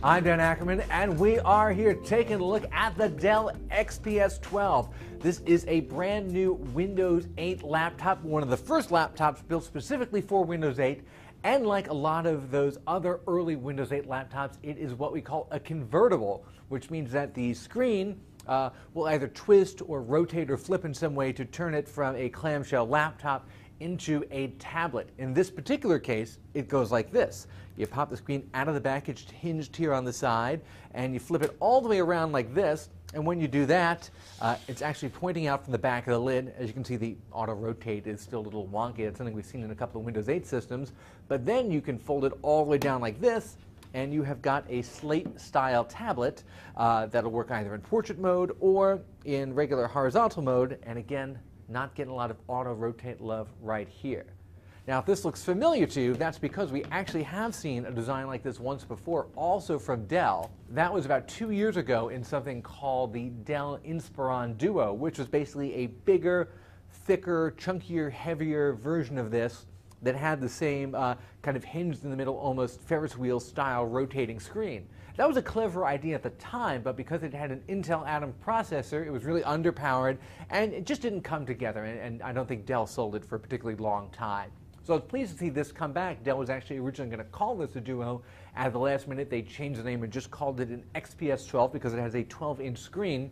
I'm Dan Ackerman, and we are here taking a look at the Dell XPS 12. This is a brand new Windows 8 laptop, one of the first laptops built specifically for Windows 8. And like a lot of those other early Windows 8 laptops, it is what we call a convertible, which means that the screen will either twist or rotate or flip in some way to turn it from a clamshell laptop into a tablet. In this particular case, it goes like this. You pop the screen out of the back, it's hinged here on the side, and you flip it all the way around like this. And when you do that, it's actually pointing out from the back of the lid. As you can see, the auto rotate is still a little wonky. It's something we've seen in a couple of Windows 8 systems. But then you can fold it all the way down like this, and you have got a slate-style tablet that'll work either in portrait mode or in regular horizontal mode. And again, not getting a lot of auto rotate love right here. Now, if this looks familiar to you, that's because we actually have seen a design like this once before, also from Dell. That was about 2 years ago in something called the Dell Inspiron Duo, which was basically a bigger, thicker, chunkier, heavier version of this that had the same kind of hinged in the middle, almost Ferris wheel style rotating screen. That was a clever idea at the time, but because it had an Intel Atom processor, it was really underpowered, and it just didn't come together, and I don't think Dell sold it for a particularly long time. So I was pleased to see this come back. Dell was actually originally going to call this a Duo. At the last minute, they changed the name and just called it an XPS 12 because it has a 12-inch screen.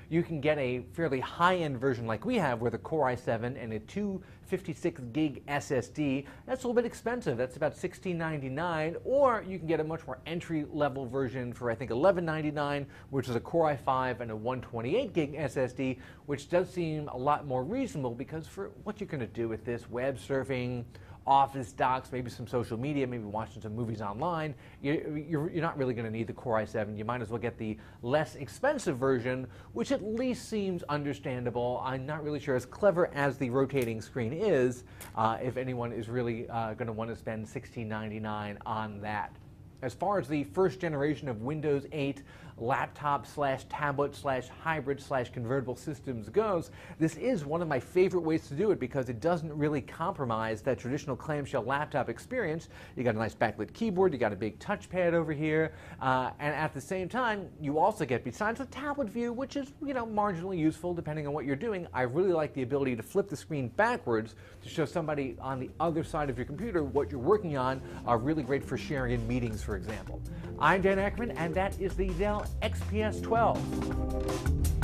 You can get a fairly high-end version like we have with a Core i7 and a 256 gig SSD. That's a little bit expensive. That's about $16.99. Or you can get a much more entry-level version for, I think, $11.99, which is a Core i5 and a 128 gig SSD, which does seem a lot more reasonable because for what you're going to do with this, web surfing, office docs, maybe some social media, maybe watching some movies online, you're not really going to need the Core i7. You might as well get the less expensive version, which at least seems understandable. I'm not really sure, as clever as the rotating screen is, if anyone is really going to want to spend $16.99 on that. As far as the first generation of Windows 8 laptop slash tablet slash hybrid slash convertible systems goes, this is one of my favorite ways to do it because it doesn't really compromise that traditional clamshell laptop experience. You got a nice backlit keyboard, you got a big touchpad over here, and at the same time, you also get, besides the tablet view, which is, marginally useful depending on what you're doing, I really like the ability to flip the screen backwards to show somebody on the other side of your computer what you're working on. Really great for sharing in meetings, for example. I'm Dan Ackerman, and that is the Dell XPS 12.